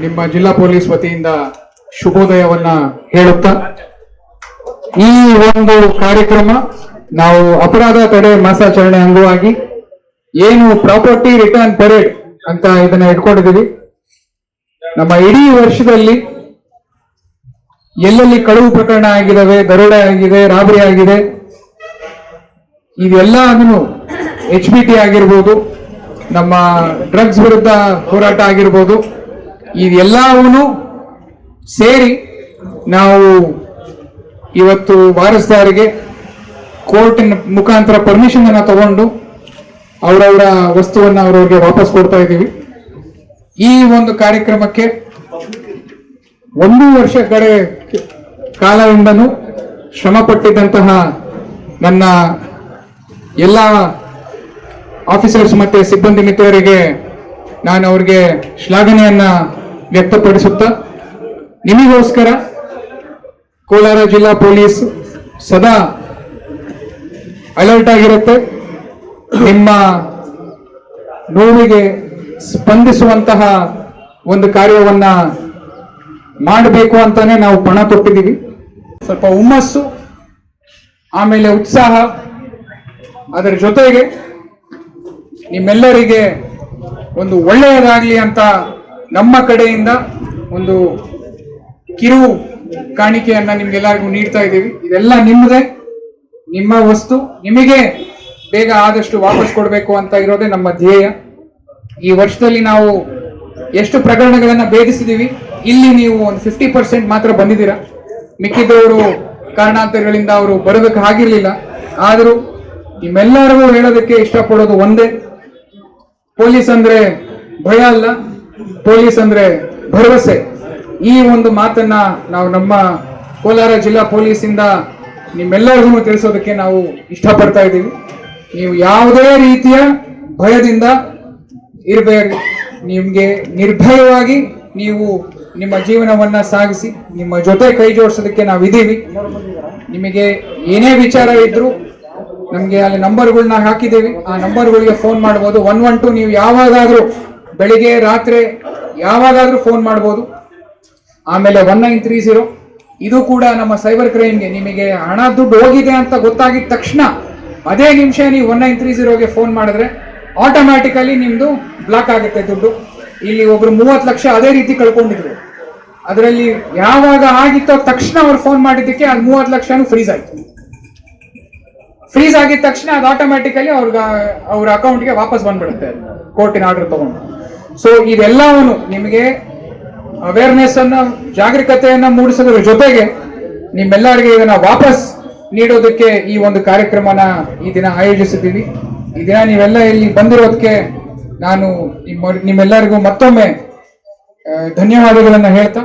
ನಿಮ್ಮ ಜಿಲ್ಲಾ ಪೊಲೀಸ್ ವತಿಯಿಂದ ಶುಭೋದಯವನ್ನ ಹೇಳುತ್ತಾ, ಈ ಒಂದು ಕಾರ್ಯಕ್ರಮ ನಾವು ಅಪರಾಧ ತಡೆ ಮಾಸಾಚರಣೆ ಅಂಗವಾಗಿ ಏನು ಪ್ರಾಪರ್ಟಿ ರಿಟರ್ನ್ ಪರೇಡ್ ಅಂತ ಇದನ್ನ ಇಟ್ಕೊಂಡಿದ್ದೀವಿ. ನಮ್ಮ ಇಡೀ ವರ್ಷದಲ್ಲಿ ಎಲ್ಲೆಲ್ಲಿ ಕಳುವು ಪ್ರಕರಣ ಆಗಿದಾವೆ, ದರೋಡೆ ಆಗಿದೆ, ರಾಬರಿ ಆಗಿದೆ, ಇದೆಲ್ಲ HBT ಆಗಿರ್ಬೋದು, ನಮ್ಮ ಡ್ರಗ್ಸ್ ವಿರುದ್ಧ ಹೋರಾಟ ಆಗಿರ್ಬೋದು, ಇದೆಲ್ಲವೂ ಸೇರಿ ನಾವು ಇವತ್ತು ವಾರಸ್ದಾರಿಗೆ ಕೋರ್ಟಿನ ಮುಖಾಂತರ ಪರ್ಮಿಷನ್ ಅನ್ನ ತಗೊಂಡು ಅವರವರ ವಸ್ತುವನ್ನ ಅವರವರಿಗೆ ವಾಪಸ್ ಕೊಡ್ತಾ ಇದ್ದೀವಿ. ಈ ಒಂದು ಕಾರ್ಯಕ್ರಮಕ್ಕೆ 1 ವರ್ಷ ಕಾಲದಿಂದನೂ ಶ್ರಮ ಪಟ್ಟಿದ್ದಂತಹ ನನ್ನ ಎಲ್ಲ ಆಫೀಸರ್ಸ್ ಮತ್ತೆ ಸಿಬ್ಬಂದಿ ಮಿತ್ರರಿಗೆ ನಾನು ಅವ್ರಿಗೆ ಶ್ಲಾಘನೆಯನ್ನ ವ್ಯಕ್ತಪಡಿಸುತ್ತಾ, ನಿಮಗೋಸ್ಕರ ಕೋಲಾರ ಜಿಲ್ಲಾ ಪೊಲೀಸ್ ಸದಾ ಅಲರ್ಟ್ ಆಗಿರುತ್ತೆ. ನಿಮ್ಮ ನೋವಿಗೆ ಸ್ಪಂದಿಸುವಂತಹ ಒಂದು ಕಾರ್ಯವನ್ನ ಮಾಡಬೇಕು ಅಂತಾನೆ ನಾವು ಪಣ ತೊಟ್ಟಿದ್ದೀವಿ. ಸ್ವಲ್ಪ ಹುಮ್ಮಸ್ಸು, ಆಮೇಲೆ ಉತ್ಸಾಹ, ಅದರ ಜೊತೆಗೆ ನಿಮ್ಮೆಲ್ಲರಿಗೆ ಒಂದು ಒಳ್ಳೆಯದಾಗಲಿ ಅಂತ ನಮ್ಮ ಕಡೆಯಿಂದ ಒಂದು ಕಿರು ಕಾಣಿಕೆಯನ್ನ ನಿಮ್ಗೆಲ್ಲರಿಗೂ ನೀಡ್ತಾ ಇದ್ದೀವಿ. ಇದೆಲ್ಲ ನಿಮ್ಮದೇ, ನಿಮ್ಮ ವಸ್ತು, ನಿಮಗೆ ಬೇಗ ಆದಷ್ಟು ವಾಪಸ್ ಕೊಡಬೇಕು ಅಂತ ಇರೋದೇ ನಮ್ಮ ಧ್ಯೇಯ. ಈ ವರ್ಷದಲ್ಲಿ ನಾವು ಎಷ್ಟು ಪ್ರಕರಣಗಳನ್ನ ಭೇದಿಸಿದೀವಿ, ಇಲ್ಲಿ ನೀವು ಒಂದು 50% ಮಾತ್ರ ಬಂದಿದ್ದೀರಾ. ಮಿಕ್ಕಿದವರು ಕಾರಣಾಂತರಗಳಿಂದ ಅವರು ಬರೋದಕ್ಕೆ ಆಗಿರ್ಲಿಲ್ಲ. ಆದರೂ ನಿಮ್ಮೆಲ್ಲರಿಗೂ ಹೇಳೋದಕ್ಕೆ ಇಷ್ಟಪಡೋದು ಒಂದೇ, ಪೊಲೀಸ್ ಅಂದ್ರೆ ಭಯ ಅಲ್ಲ, ಪೊಲೀಸ್ ಅಂದ್ರೆ ಭರವಸೆ. ಈ ಒಂದು ಮಾತನ್ನ ನಾವು ನಮ್ಮ ಕೋಲಾರ ಜಿಲ್ಲಾ ಪೊಲೀಸಿಂದ ನಿಮ್ಮೆಲ್ಲರಿಗೂ ತಿಳಿಸೋದಕ್ಕೆ ನಾವು ಇಷ್ಟಪಡ್ತಾ ಇದ್ದೀವಿ. ನೀವು ಯಾವುದೇ ರೀತಿಯ ಭಯದಿಂದ ಇರಬೇಕು, ನಿಮ್ಗೆ ನಿರ್ಭಯವಾಗಿ ನೀವು ನಿಮ್ಮ ಜೀವನವನ್ನ ಸಾಗಿಸಿ, ನಿಮ್ಮ ಜೊತೆ ಕೈ ಜೋಡಿಸೋದಕ್ಕೆ ನಾವು ಇದ್ದೀವಿ. ನಿಮಗೆ ಏನೇ ವಿಚಾರ ಇದ್ರು ನಮ್ಗೆ ಅಲ್ಲಿ ನಂಬರ್ಗಳನ್ನ ಹಾಕಿದ್ದೀವಿ, ಆ ನಂಬರ್ಗಳಿಗೆ ಫೋನ್ ಮಾಡ್ಬೋದು. 112 ನೀವು ಯಾವಾಗಾದ್ರೂ ಬೆಳಿಗ್ಗೆ ರಾತ್ರಿ ಯಾವಾಗಾದ್ರೂ ಫೋನ್ ಮಾಡ್ಬೋದು. ಆಮೇಲೆ 1930 ಇದು ಕೂಡ ನಮ್ಮ ಸೈಬರ್ ಕ್ರೈಮ್ಗೆ. ನಿಮಗೆ ಹಣ ದುಡ್ಡು ಹೋಗಿದೆ ಅಂತ ಗೊತ್ತಾಗಿದ ತಕ್ಷಣ ಅದೇ ನಿಮಿಷ ನೀವು 1930ಗೆ ಫೋನ್ ಮಾಡಿದ್ರೆ ಆಟೋಮ್ಯಾಟಿಕಲಿ ನಿಮ್ದು ಬ್ಲಾಕ್ ಆಗುತ್ತೆ ದುಡ್ಡು. ಇಲ್ಲಿ ಒಬ್ರು 30 ಲಕ್ಷ ಅದೇ ರೀತಿ ಕಳ್ಕೊಂಡಿದ್ರು. ಅದರಲ್ಲಿ ಯಾವಾಗ ಆಗಿತ್ತೋ ತಕ್ಷಣ ಅವ್ರು ಫೋನ್ ಮಾಡಿದ್ದಕ್ಕೆ ಅದು 30 ಲಕ್ಷನೂ ಫ್ರೀಸ್ ಆಯ್ತು. ಫ್ರೀಸ್ ಆಗಿದ ತಕ್ಷಣ ಅದು ಆಟೋಮ್ಯಾಟಿಕಲಿ ಅವ್ರ ಅಕೌಂಟ್ಗೆ ವಾಪಸ್ ಬಂದ್ಬಿಡುತ್ತೆ ಕೋರ್ಟಿನ ಆರ್ಡರ್ ತಗೊಂಡು. ಸೊ ಇದೆಲ್ಲವನ್ನು ನಿಮಗೆ ಅವೇರ್ನೆಸ್ ಅನ್ನ, ಜಾಗರೂಕತೆಯನ್ನ ಮೂಡಿಸೋದ್ರ ಜೊತೆಗೆ ನಿಮ್ಮೆಲ್ಲರಿಗೆ ಇದನ್ನ ವಾಪಸ್ ನೀಡೋದಕ್ಕೆ ಈ ಒಂದು ಕಾರ್ಯಕ್ರಮನ ಈ ದಿನ ಆಯೋಜಿಸಿದ್ದೀವಿ. ಈ ದಿನ ನೀವೆಲ್ಲ ಇಲ್ಲಿ ಬಂದಿರೋದಕ್ಕೆ ನಾನು ನಿಮ್ಮೆಲ್ಲರಿಗೂ ಮತ್ತೊಮ್ಮೆ ಧನ್ಯವಾದಗಳನ್ನ ಹೇಳ್ತಾ